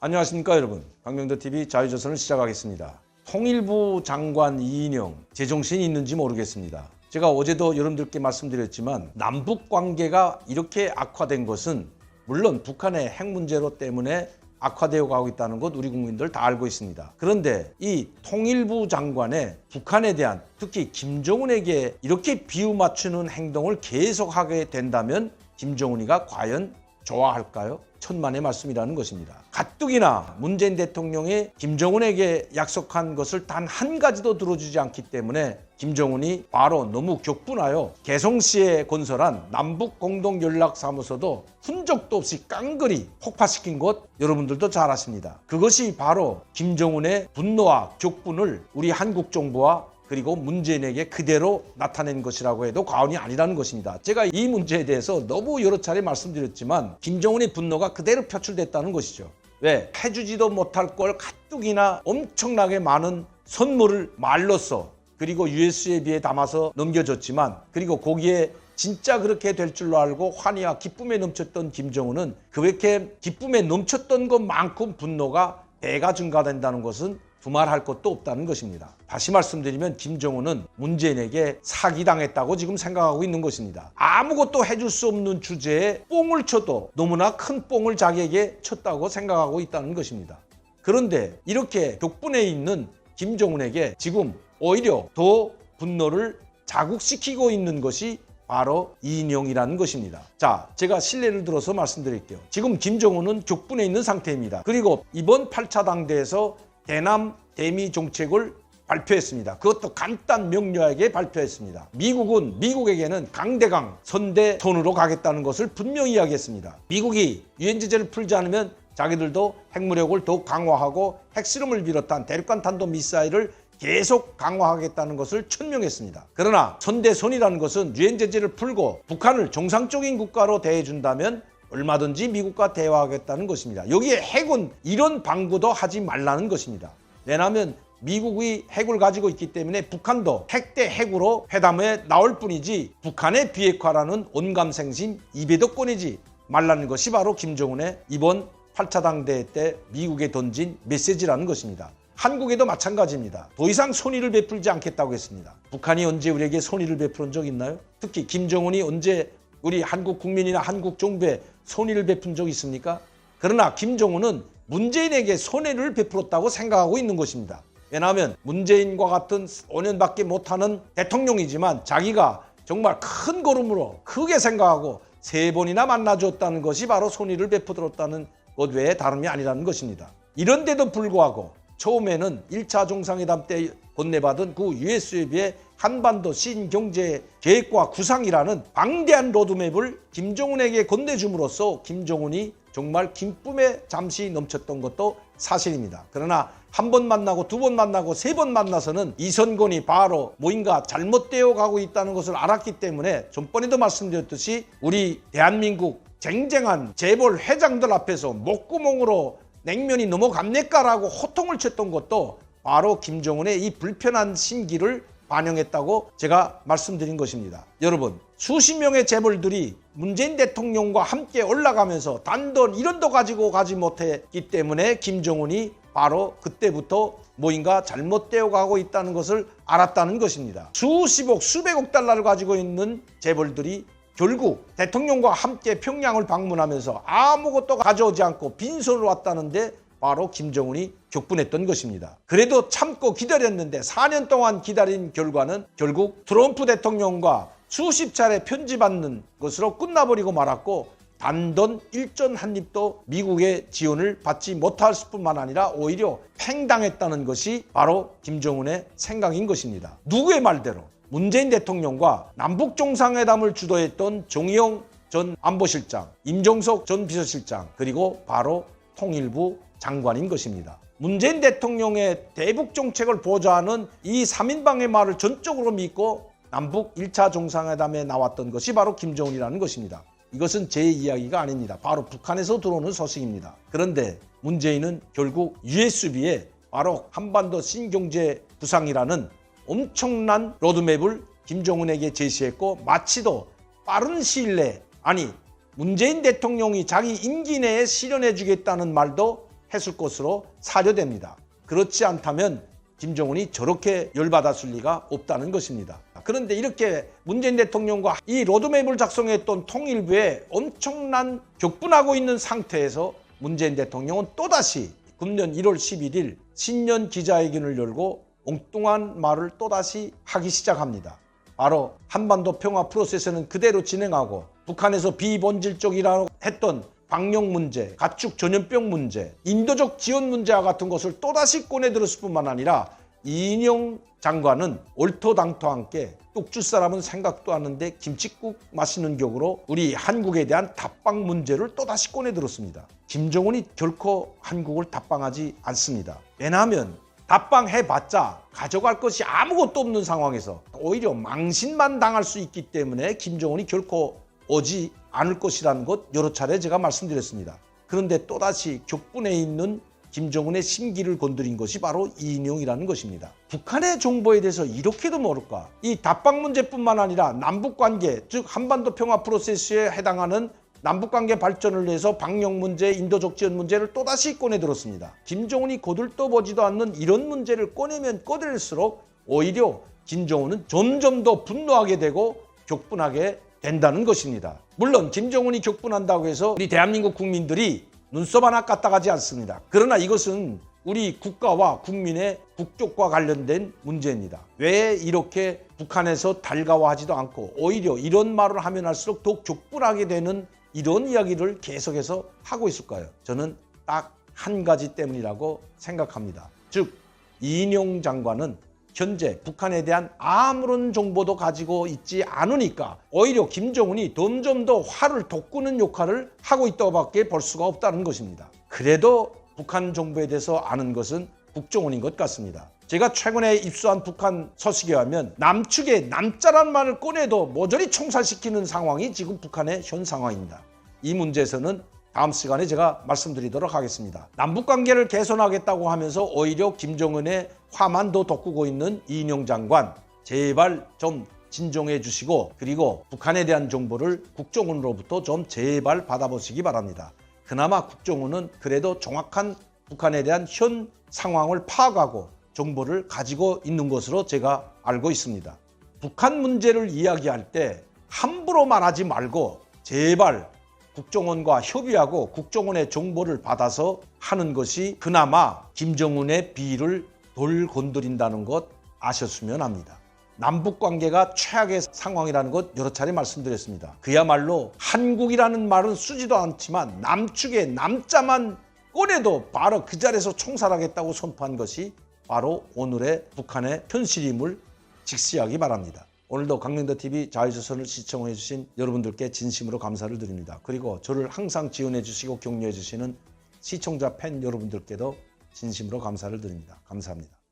안녕하십니까 여러분. 박명도TV 자유조선을 시작하겠습니다. 통일부 장관 이인영 제정신이 있는지 모르겠습니다. 제가 어제도 여러분들께 말씀드렸지만 남북 관계가 이렇게 악화된 것은 물론 북한의 핵 문제로 때문에 악화되어 가고 있다는 것 우리 국민들 다 알고 있습니다. 그런데 이 통일부 장관의 북한에 대한 특히 김정은에게 이렇게 비유 맞추는 행동을 계속하게 된다면 김정은이가 과연 좋아할까요? 천만의 말씀이라는 것입니다. 가뜩이나 문재인 대통령이 김정은에게 약속한 것을 단 한 가지도 들어주지 않기 때문에 김정은이 바로 너무 격분하여 개성시에 건설한 남북공동연락사무소도 흔적도 없이 깡그리 폭파시킨 것 여러분들도 잘 아십니다. 그것이 바로 김정은의 분노와 격분을 우리 한국 정부와 그리고 문재인에게 그대로 나타낸 것이라고 해도 과언이 아니라는 것입니다. 제가 이 문제에 대해서 너무 여러 차례 말씀드렸지만 김정은의 분노가 그대로 표출됐다는 것이죠. 왜? 해주지도 못할 걸 가뜩이나 엄청나게 많은 선물을 말로써 그리고 USB에 담아서 넘겨줬지만 그리고 거기에 진짜 그렇게 될 줄로 알고 환희와 기쁨에 넘쳤던 김정은은 그렇게 기쁨에 넘쳤던 것만큼 분노가 배가 증가된다는 것은 두말할 것도 없다는 것입니다. 다시 말씀드리면 김정은은 문재인에게 사기당했다고 지금 생각하고 있는 것입니다. 아무것도 해줄 수 없는 주제에 뽕을 쳐도 너무나 큰 뽕을 자기에게 쳤다고 생각하고 있다는 것입니다. 그런데 이렇게 격분해 있는 김정은에게 지금 오히려 더 분노를 자극시키고 있는 것이 바로 이인영이라는 것입니다. 자, 제가 신뢰를 들어서 말씀드릴게요. 지금 김정은은 격분해 있는 상태입니다. 그리고 이번 8차 당대에서 대남 대미 정책을 발표했습니다. 그것도 간단 명료하게 발표했습니다. 미국은 미국에게는 강대강 선대 톤으로 가겠다는 것을 분명히 이야기했습니다. 미국이 유엔 제재를 풀지 않으면 자기들도 핵무력을 더욱 강화하고 핵실험을 비롯한 대륙간 탄도 미사일을 계속 강화하겠다는 것을 천명했습니다. 그러나 선대선이라는 것은 유엔 제재를 풀고 북한을 정상적인 국가로 대해준다면 얼마든지 미국과 대화하겠다는 것입니다. 여기에 핵은 이런 방구도 하지 말라는 것입니다. 왜냐하면 미국이 핵을 가지고 있기 때문에 북한도 핵 대 핵으로 회담에 나올 뿐이지 북한의 비핵화라는 온감생심 입에도 꺼내지 말라는 것이 바로 김정은의 이번 8차 당대회 때 미국에 던진 메시지라는 것입니다. 한국에도 마찬가지입니다. 더 이상 손의를 베풀지 않겠다고 했습니다. 북한이 언제 우리에게 손의를 베푼 적 있나요? 특히 김정은이 언제 우리 한국 국민이나 한국 정부에 손의를 베푼 적 있습니까? 그러나 김정은은 문재인에게 손해를 베풀었다고 생각하고 있는 것입니다. 왜냐하면 문재인과 같은 5년밖에 못하는 대통령이지만 자기가 정말 큰 걸음으로 크게 생각하고 3번이나 만나줬다는 것이 바로 손의를 베풀었다는 것 외에 다름이 아니라는 것입니다. 이런데도 불구하고 처음에는 1차 정상회담 때 건네받은 그 USB의 한반도 신경제 계획과 구상이라는 방대한 로드맵을 김정은에게 건네줌으로써 김정은이 정말 기쁨에 잠시 넘쳤던 것도 사실입니다. 그러나 한 번 만나고 2번 만나고 3번 만나서는 이선건이 바로 뭐인가 잘못되어 가고 있다는 것을 알았기 때문에 전번에도 말씀드렸듯이 우리 대한민국 쟁쟁한 재벌 회장들 앞에서 목구멍으로 냉면이 넘어갑니까라고 호통을 쳤던 것도 바로 김정은의 이 불편한 심기를 반영했다고 제가 말씀드린 것입니다. 여러분, 수십 명의 재벌들이 문재인 대통령과 함께 올라가면서 단돈 1원도 가지고 가지 못했기 때문에 김정은이 바로 그때부터 뭐인가 잘못되어 가고 있다는 것을 알았다는 것입니다. 수십억, 수백억 달러를 가지고 있는 재벌들이 결국 대통령과 함께 평양을 방문하면서 아무것도 가져오지 않고 빈손으로 왔다는데 바로 김정은이 격분했던 것입니다. 그래도 참고 기다렸는데 4년 동안 기다린 결과는 결국 트럼프 대통령과 수십 차례 편지받는 것으로 끝나버리고 말았고 단돈 1전 한 입도 미국의 지원을 받지 못할 뿐만 아니라 오히려 팽당했다는 것이 바로 김정은의 생각인 것입니다. 누구의 말대로? 문재인 대통령과 남북정상회담을 주도했던 정의용 전 안보실장, 임종석 전 비서실장, 그리고 바로 통일부 장관인 것입니다. 문재인 대통령의 대북 정책을 보좌하는 이 3인방의 말을 전적으로 믿고 남북 1차 정상회담에 나왔던 것이 바로 김정은이라는 것입니다. 이것은 제 이야기가 아닙니다. 바로 북한에서 들어오는 소식입니다. 그런데 문재인은 결국 USB에 바로 한반도 신경제 구상이라는 엄청난 로드맵을 김정은에게 제시했고 마치도 빠른 시일 내에 문재인 대통령이 자기 임기 내에 실현해 주겠다는 말도 했을 것으로 사료됩니다. 그렇지 않다면 김정은이 저렇게 열받았을 리가 없다는 것입니다. 그런데 이렇게 문재인 대통령과 이 로드맵을 작성했던 통일부에 엄청난 격분하고 있는 상태에서 문재인 대통령은 또다시 금년 1월 11일 신년 기자회견을 열고 엉뚱한 말을 또다시 하기 시작합니다. 바로 한반도 평화 프로세스는 그대로 진행하고 북한에서 비본질적이라고 했던 방역 문제, 가축 전염병 문제, 인도적 지원 문제와 같은 것을 또다시 꺼내들었을 뿐만 아니라 이인영 장관은 얼토당토하게 뚝 줄 사람은 생각도 하는데 김칫국 마시는 격으로 우리 한국에 대한 답방 문제를 또다시 꺼내들었습니다. 김정은이 결코 한국을 답방하지 않습니다. 왜냐하면 답방해봤자 가져갈 것이 아무것도 없는 상황에서 오히려 망신만 당할 수 있기 때문에 김정은이 결코 오지 않을 것이라는 것 여러 차례 제가 말씀드렸습니다. 그런데 또다시 격분해 있는 김정은의 심기를 건드린 것이 바로 이인영이라는 것입니다. 북한의 정보에 대해서 이렇게도 모를까? 이 답방 문제뿐만 아니라 남북관계, 즉 한반도 평화 프로세스에 해당하는 남북관계 발전을 위해서 방역 문제, 인도적 지원 문제를 또다시 꺼내들었습니다. 김정은이 거들떠보지도 않는 이런 문제를 꺼내면 꺼낼수록 오히려 김정은은 점점 더 분노하게 되고 격분하게 된다는 것입니다. 물론 김정은이 격분한다고 해서 우리 대한민국 국민들이 눈썹 하나 까딱하지 않습니다. 그러나 이것은 우리 국가와 국민의 국격과 관련된 문제입니다. 왜 이렇게 북한에서 달가워하지도 않고 오히려 이런 말을 하면 할수록 더 격분하게 되는 이런 이야기를 계속해서 하고 있을까요? 저는 딱 한 가지 때문이라고 생각합니다. 즉 이인영 장관은 현재 북한에 대한 아무런 정보도 가지고 있지 않으니까 오히려 김정은이 점점 더 화를 돋구는 역할을 하고 있다고밖에 볼 수가 없다는 것입니다. 그래도 북한 정보에 대해서 아는 것은 국정원인 것 같습니다. 제가 최근에 입수한 북한 서식에 하면 남측의 남자란 말을 꺼내도 모조리 총살시키는 상황이 지금 북한의 현 상황입니다. 이 문제에서는 다음 시간에 제가 말씀드리도록 하겠습니다. 남북관계를 개선하겠다고 하면서 오히려 김정은의 화만 더 돋구고 있는 이인영 장관, 제발 좀 진정해 주시고 그리고 북한에 대한 정보를 국정원으로부터 좀 제발 받아보시기 바랍니다. 그나마 국정원은 그래도 정확한 북한에 대한 현 상황을 파악하고 정보를 가지고 있는 것으로 제가 알고 있습니다. 북한 문제를 이야기할 때 함부로 말하지 말고 제발 국정원과 협의하고 국정원의 정보를 받아서 하는 것이 그나마 김정은의 비위를 덜 건드린다는 것 아셨으면 합니다. 남북관계가 최악의 상황이라는 것 여러 차례 말씀드렸습니다. 그야말로 한국이라는 말은 쓰지도 않지만 남측의 남자만 꺼내도 바로 그 자리에서 총살하겠다고 선포한 것이 바로 오늘의 북한의 현실임을 직시하기 바랍니다. 오늘도 강명도TV 자유조선을 시청해 주신 여러분들께 진심으로 감사를 드립니다. 그리고 저를 항상 지원해 주시고 격려해 주시는 시청자 팬 여러분들께도 진심으로 감사를 드립니다. 감사합니다.